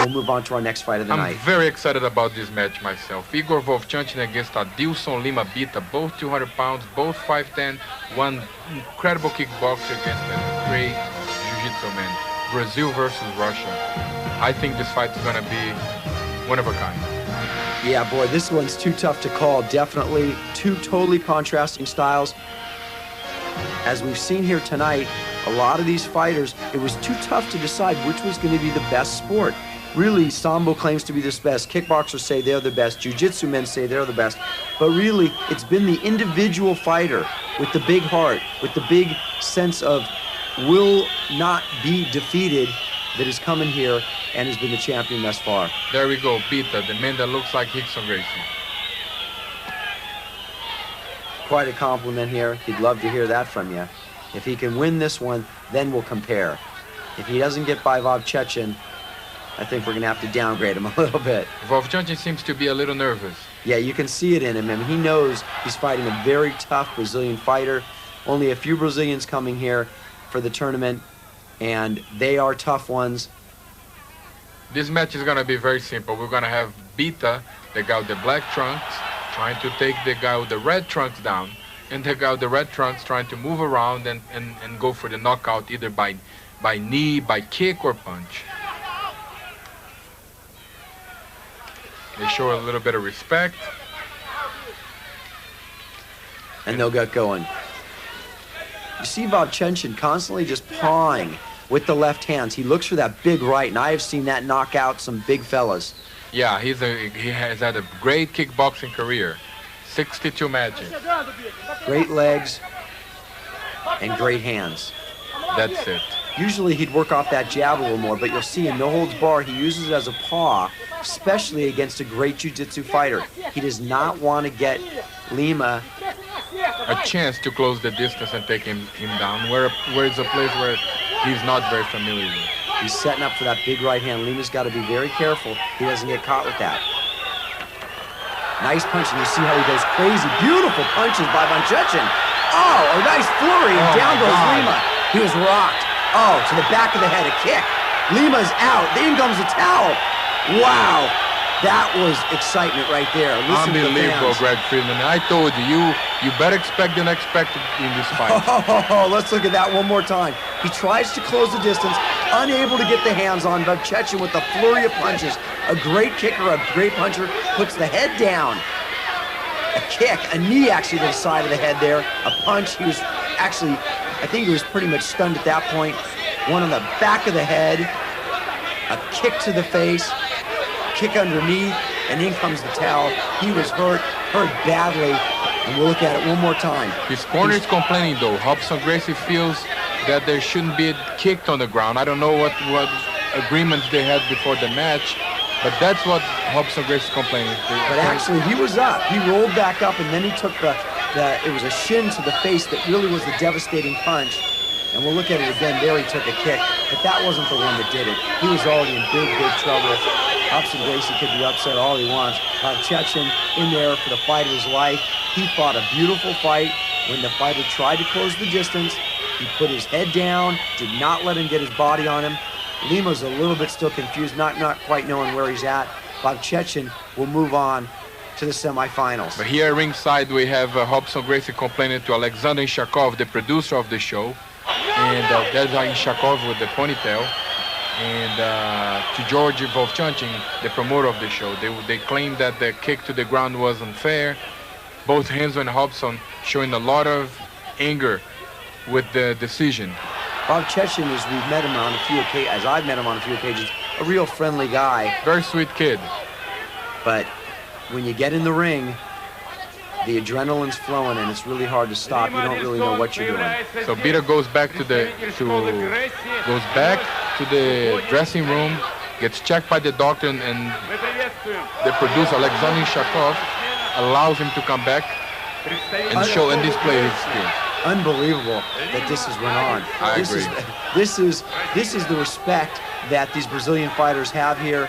we'll move on to our next fight of the night. I'm very excited about this match myself. Igor Vovchanchin against Adilson Lima, both 200 pounds, both 5'10", one incredible kickboxer against a great jiu-jitsu man. Brazil versus Russia. I think this fight is going to be one of a kind. Yeah, boy, this one's too tough to call. Definitely two totally contrasting styles. As we've seen here tonight, a lot of these fighters, it was too tough to decide which was going to be the best sport. Really, Sambo claims to be the best. Kickboxers say they're the best. Jiu-jitsu men say they're the best. But really, it's been the individual fighter with the big heart, with the big sense of will not be defeated that has come in here and has been the champion thus far. There we go, Bita, the man that looks like Rickson Gracie. Quite a compliment here. He'd love to hear that from you. If he can win this one, then we'll compare. If he doesn't get by Vovchanchin, I think we're going to have to downgrade him a little bit. Vovchanchin seems to be a little nervous. Yeah, you can see it in him. I mean, he knows he's fighting a very tough Brazilian fighter. Only a few Brazilians coming here for the tournament, and they are tough ones. This match is going to be very simple. We're going to have Bita, the guy with the black trunks, trying to take the guy with the red trunks down, and the guy with the red trunks trying to move around and go for the knockout either by knee, by kick, or punch. They show a little bit of respect. And they'll get going. You see Vovchanchin constantly just pawing with the left hands. He looks for that big right, and I have seen that knock out some big fellas. Yeah, he has had a great kickboxing career. 62 matches. Great legs and great hands. That's it. Usually he'd work off that jab a little more, but you'll see in no holds bar, he uses it as a paw, especially against a great jiu-jitsu fighter. He does not want to get Lima a chance to close the distance and take him down, where it's a place where he's not very familiar with. He's setting up for that big right hand. Lima's got to be very careful he doesn't get caught with that. Nice punch, and you see how he goes crazy. Beautiful punches by Vovchanchin. Oh, a nice flurry, and down goes Lima. He was rocked. Oh, to the back of the head, a kick. Lima's out. In comes the towel. Wow, that was excitement right there. Listen unbelievable, Greg Friedman. I told you, you better expect the unexpected in this fight. Oh, let's look at that one more time. He tries to close the distance, unable to get the hands on Vovchanchin with a flurry of punches. A great kicker, a great puncher, puts the head down. A kick, a knee actually to the side of the head there. A punch, he was actually, I think he was pretty much stunned at that point. One on the back of the head. A kick to the face. Kick underneath, and in comes the towel. He was hurt badly, and we'll look at it one more time. His corner is complaining though. Robson Gracie feels that there shouldn't be kicked on the ground. I don't know what agreements they had before the match, but that's what Robson Gracie is complaining. But actually, he was up. He rolled back up, and then he took it was a shin to the face that really was the devastating punch. And we'll look at it again. There he took a kick, but that wasn't the one that did it. He was already in big trouble. Robson Gracie could be upset all he wants. Vovchanchin in there for the fight of his life. He fought a beautiful fight. When the fighter tried to close the distance, he put his head down, did not let him get his body on him. Lima's a little bit still confused, not quite knowing where he's at. Vovchanchin will move on to the semifinals. But here ringside we have Robson Gracie complaining to Alexander Ishakov, the producer of the show. And there's Ishakov with the ponytail. And to George Vovchanchin, the promoter of the show. They claim that the kick to the ground was unfair. Both Renzo and Robson showing a lot of anger with the decision. Vovchanchin, as we've met him on a few occasions, as I've met him on a few occasions, a real friendly guy. Very sweet kid. But when you get in the ring, the adrenaline's flowing and it's really hard to stop. You don't really know what you're doing. So Bita goes back to the dressing room, gets checked by the doctor, and the producer Alexander Ishakov allows him to come back and show and display his skills. Unbelievable that this has went on. I agree. This is the respect that these Brazilian fighters have here.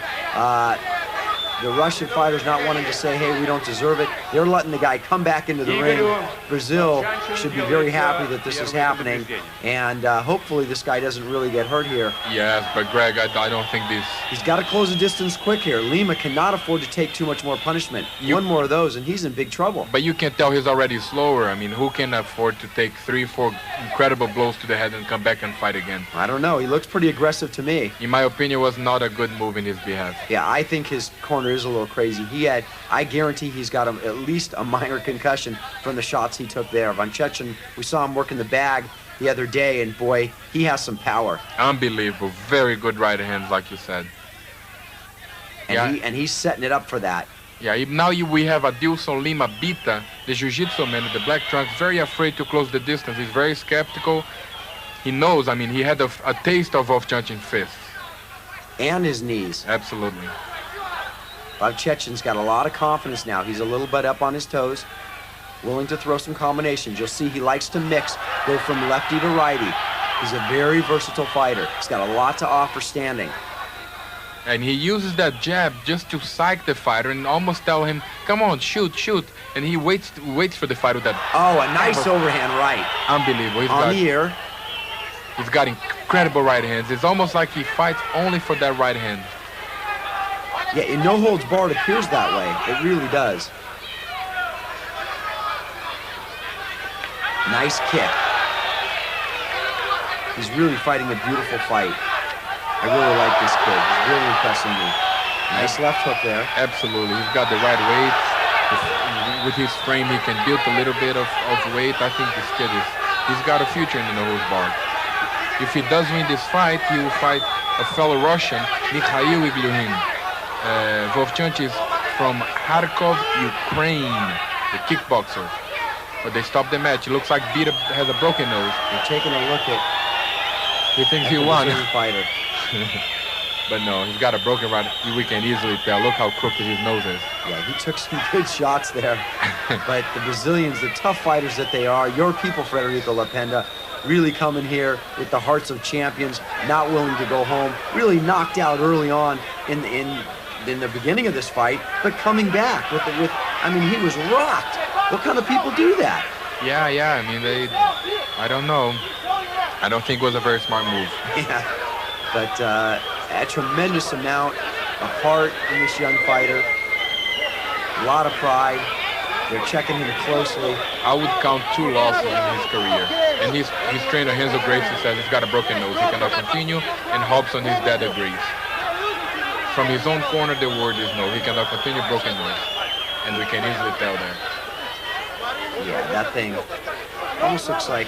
The Russian fighters not wanting to say, hey, we don't deserve it. They're letting the guy come back into the ring. Brazil should be very happy that this is happening. And hopefully this guy doesn't really get hurt here. Yes, but Greg, I don't think this... He's got to close the distance quick here. Lima cannot afford to take too much more punishment. One more of those, and he's in big trouble. But you can tell he's already slower. I mean, who can afford to take 3 or 4 incredible blows to the head and come back and fight again? I don't know. He looks pretty aggressive to me. In my opinion, was not a good move in his behalf. Yeah, I think his corner is a little crazy. I guarantee he's got at least a minor concussion from the shots he took there. Vovchanchin, we saw him working the bag the other day, and boy, he has some power. Unbelievable. Very good right hands, like you said. And he's setting it up for that. Yeah, now we have Adilson Lima Bita, the jiu-jitsu man with the black trunks, very afraid to close the distance. He's very skeptical. He knows, I mean, he had a taste of Vovchanchin's fists. And his knees. Absolutely. Vovchanchin's got a lot of confidence now. He's a little bit up on his toes, willing to throw some combinations. You'll see he likes to mix, go from lefty to righty. He's a very versatile fighter. He's got a lot to offer standing. And he uses that jab just to psych the fighter and almost tell him, come on, shoot, shoot. And he waits for the fighter with that. Oh, a nice overhand right. Unbelievable. On the ear. He's got incredible right hands. It's almost like he fights only for that right hand. Yeah, in no holds barred appears that way. It really does. Nice kick. He's really fighting a beautiful fight. I really like this kid. He's really impressing me. Nice left hook there. Absolutely. He's got the right weight. With his frame, he can build a little bit of weight. I think this kid he's got a future in the no-holds barred. If he does win this fight, he will fight a fellow Russian, Mikhail Igor. Vovchanchin is from Kharkov, Ukraine, the kickboxer. But they stopped the match. It looks like Bita has a broken nose. They're taking a look at... He thinks he won. Fighter. But no, he's got a broken right. We can easily tell. Look how crooked his nose is. Yeah, he took some good shots there. But the Brazilians, the tough fighters that they are, your people, Frederico Lapenda, really coming here with the hearts of champions, not willing to go home, really knocked out early on in the beginning of this fight, but coming back I mean, he was rocked. What kind of people do that? Yeah, I mean, I don't know. I don't think it was a very smart move. Yeah, but a tremendous amount of heart in this young fighter. A lot of pride. They're checking him closely. I would count 2 losses in his career. And his trainer, Renzo Gracie, says he's got a broken nose. He cannot continue, and Hobson, his dad, agrees. From his own corner, the word is no. He cannot continue, broken nose. And we can easily tell that. Yeah, that thing almost looks like...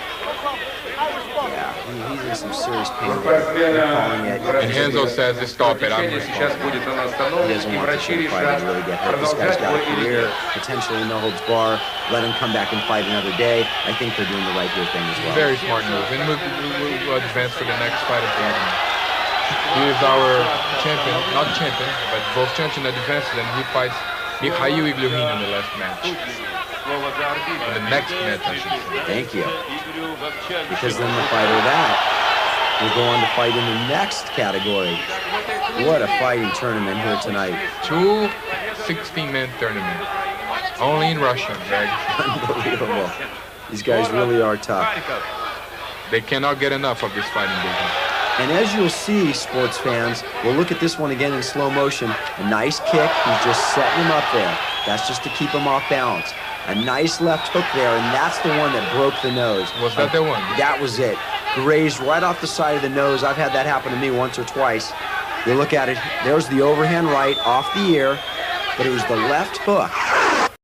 Yeah, he's in some serious pain. They're calling it. And Renzo says, stop it, I'm responsible. He doesn't want this young fighter to really get hurt. This guy's got a career, potentially no holds bar. Let him come back and fight another day. I think they're doing the right here thing as well. Very smart move. And we'll advance for the next fight of the evening. He is our champion, not champion, but Vovchanchin advances, and he fights Mikhail Igor in the last match. In the next match, I should say. Thank you. Because then the fighter that will go on to fight in the next category. What a fighting tournament here tonight. 2 16-man tournament. Only in Russia, Greg. Unbelievable. These guys really are tough. They cannot get enough of this fighting business. And as you'll see, sports fans, we'll look at this one again in slow motion. A nice kick. He's just setting him up there. That's just to keep him off balance. A nice left hook there, and that's the one that broke the nose. Was that the one? That was it. Grazed right off the side of the nose. I've had that happen to me once or twice. You look at it, there's the overhand right off the ear, but it was the left hook